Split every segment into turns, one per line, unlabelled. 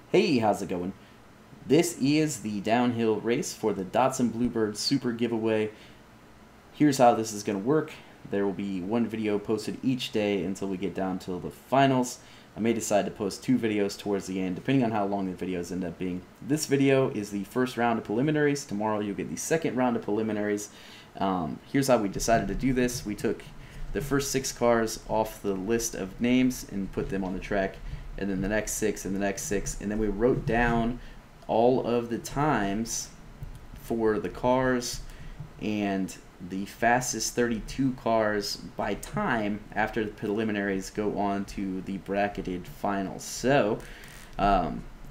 Hey, how's it going? This is the downhill race for the Datsun Bluebird Super Giveaway. Here's how this is going to work. There will be one video posted each day until we get down to the finals. I may decide to post two videos towards the end, depending on how long the videos end up being. This video is the first round of preliminaries. Tomorrow you'll get the second round of preliminaries. Here's how we decided to do this. We took the first 6 cars off the list of names and put them on the track, and then the next 6 and the next 6, and then we wrote down all of the times for the cars and the fastest 32 cars by time after the preliminaries go on to the bracketed finals. So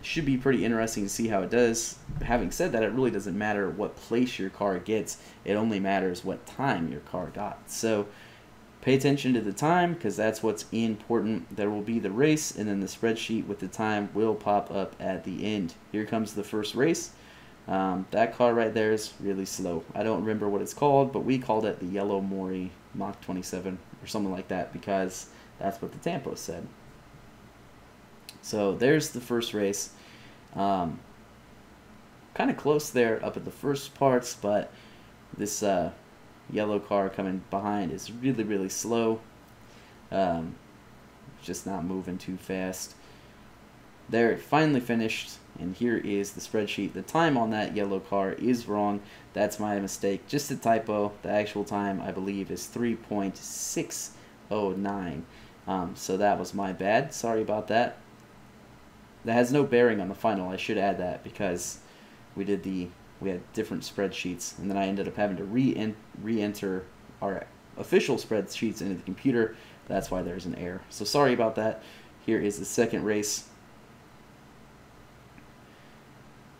should be pretty interesting to see how it does. Having said that, it really doesn't matter what place your car gets, it only matters what time your car got. So pay attention to the time, because that's what's important. There will be the race, and then the spreadsheet with the time will pop up at the end. Here comes the first race. That car right there is really slow. I don't remember what it's called, but we called it the Yellow Mori Mach 27 or something like that, because that's what the Tampo said. So there's the first race. Kind of close there up at the first parts, but this yellow car coming behind is really slow. Just not moving too fast. There, it finally finished, and here is the spreadsheet. The time on that yellow car is wrong. That's my mistake. Just a typo. The actual time, I believe, is 3.609. So that was my bad. Sorry about that. That has no bearing on the final. I should add that, because we had different spreadsheets, and then I ended up having to re-enter our official spreadsheets into the computer. That's why there's an error. So sorry about that. Here is the second race.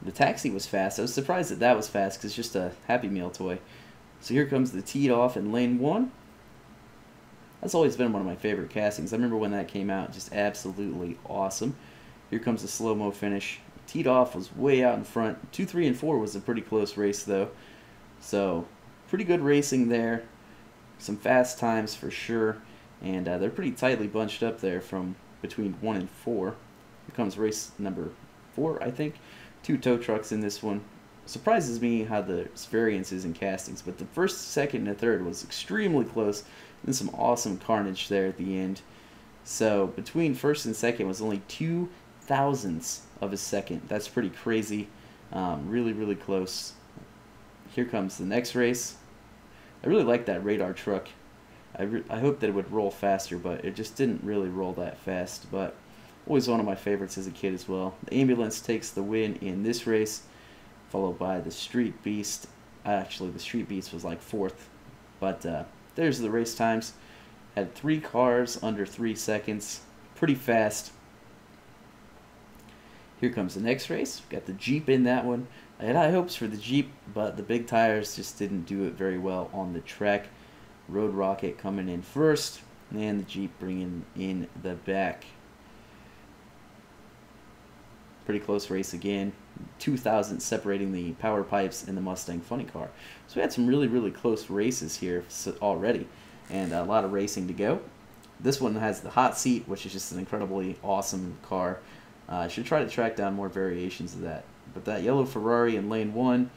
The taxi was fast. I was surprised that that was fast, because it's just a Happy Meal toy. So here comes the teed off in lane 1. That's always been one of my favorite castings. I remember when that came out, just absolutely awesome. Here comes the slow-mo finish. Teed off was way out in front. 2, 3, and 4 was a pretty close race, though. So pretty good racing there. Some fast times for sure. And they're pretty tightly bunched up there from between 1 and 4. Here comes race number 4, I think. 2 tow trucks in this one. Surprises me how the variance is in castings, but the first, second, and third was extremely close, and some awesome carnage there at the end. So between first and second was only 2 thousandths of a second. That's pretty crazy. Really close. Here comes the next race. I really like that radar truck. I hope that it would roll faster, but it just didn't really roll that fast. But always one of my favorites as a kid as well. The ambulance takes the win in this race, followed by the Street Beast. Actually, the Street Beast was like 4th. But there's the race times. Had 3 cars under 3 seconds. Pretty fast. Here comes the next race. Got the Jeep in that one. I had high hopes for the Jeep, but the big tires just didn't do it very well on the track. Road Rocket coming in first, and the Jeep bringing in the back. Pretty close race again. 2,000 separating the Power Pipes and the Mustang Funny Car. So we had some really close races here already, and a lot of racing to go. This one has the hot seat, which is just an incredibly awesome car. I should try to track down more variations of that. But that yellow Ferrari in lane 1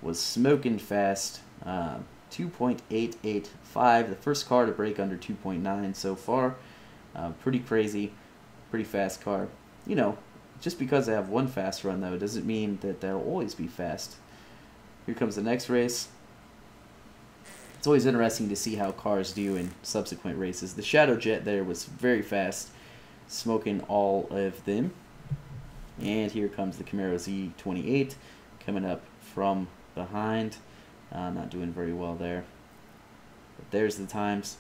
was smoking fast. 2.885, the first car to break under 2.9 so far. Pretty crazy, pretty fast car. You know, just because I have one fast run, though, doesn't mean that they'll always be fast. Here comes the next race. It's always interesting to see how cars do in subsequent races. The Shadow Jet there was very fast, smoking all of them. And here comes the Camaro Z28 coming up from behind. Not doing very well there. But there's the times.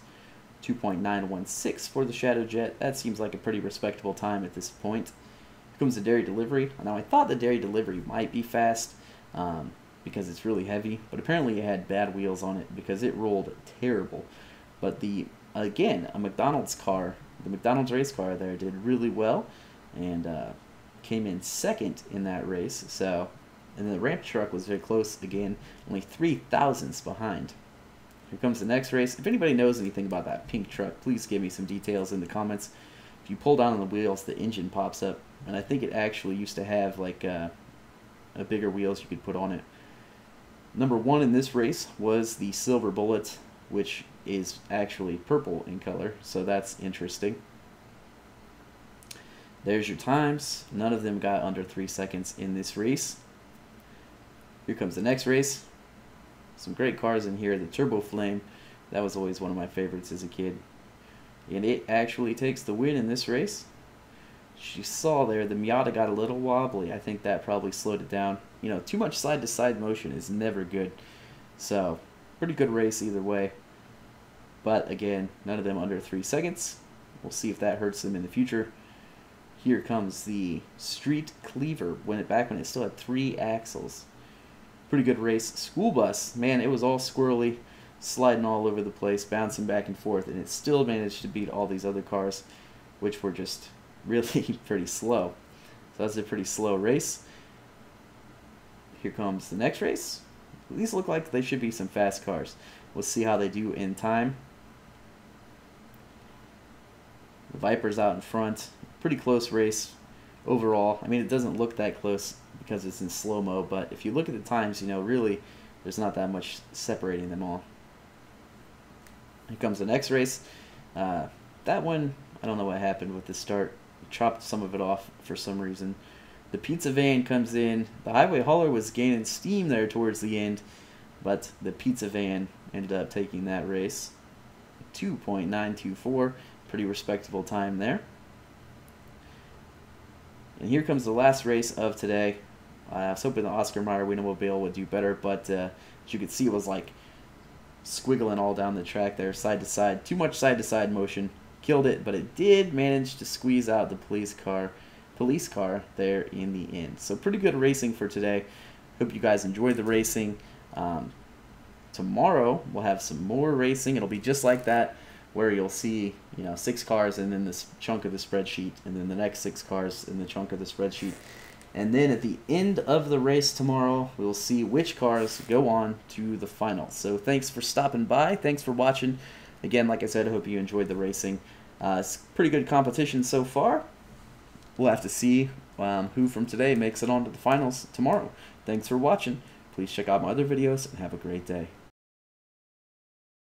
2.916 for the Shadow Jet. That seems like a pretty respectable time at this point. Here comes the Dairy Delivery. Now, I thought the Dairy Delivery might be fast because it's really heavy, but apparently it had bad wheels on it because it rolled terrible. But again, a McDonald's car, the McDonald's race car there, did really well, and came in second in that race. So, and the ramp truck was very close again, only 3 thousandths behind. Here comes the next race. If anybody knows anything about that pink truck, please give me some details in the comments. If you pull down on the wheels, the engine pops up. and I think it actually used to have like a bigger wheels you could put on it. Number 1 in this race was the Silver Bullet, which is actually purple in color, so that's interesting. There's your times. None of them got under 3 seconds in this race. Here comes the next race. Some great cars in here. The Turbo Flame, that was always one of my favorites as a kid. And it actually takes the win in this race. As you saw there, the Miata got a little wobbly. I think that probably slowed it down. You know, too much side-to-side motion is never good. So, pretty good race either way. But again, none of them under 3 seconds. We'll see if that hurts them in the future. Here comes the Street Cleaver, back when it still had 3 axles. Pretty good race. School Bus, man, it was all squirrely, sliding all over the place, bouncing back and forth, and it still managed to beat all these other cars, which were just really pretty slow. So that's a pretty slow race. Here comes the next race. These look like they should be some fast cars. We'll see how they do in time. The Viper's out in front. Pretty close race overall. I mean, it doesn't look that close because it's in slow-mo, but if you look at the times, you know, really, there's not that much separating them all. Here comes the next race. That one, I don't know what happened with the start. Chopped some of it off for some reason. The Pizza Van comes in. The Highway Hauler was gaining steam there towards the end, but the Pizza Van ended up taking that race. 2.924, pretty respectable time there. And here comes the last race of today. I was hoping the Oscar Mayer Wienermobile would do better, but as you can see, it was like squiggling all down the track there, side to side. Too much side to side motion. Killed it, but it did manage to squeeze out the police car there in the end. So pretty good racing for today. Hope you guys enjoyed the racing. Tomorrow we'll have some more racing. It'll be just like that, where you'll see, you know, 6 cars and then this chunk of the spreadsheet, and then the next 6 cars in the chunk of the spreadsheet. And then at the end of the race tomorrow, we'll see which cars go on to the final. So thanks for stopping by. Thanks for watching. Again, like I said, I hope you enjoyed the racing. It's pretty good competition so far. We'll have to see who from today makes it on to the finals tomorrow. Thanks for watching. Please check out my other videos and have a great day.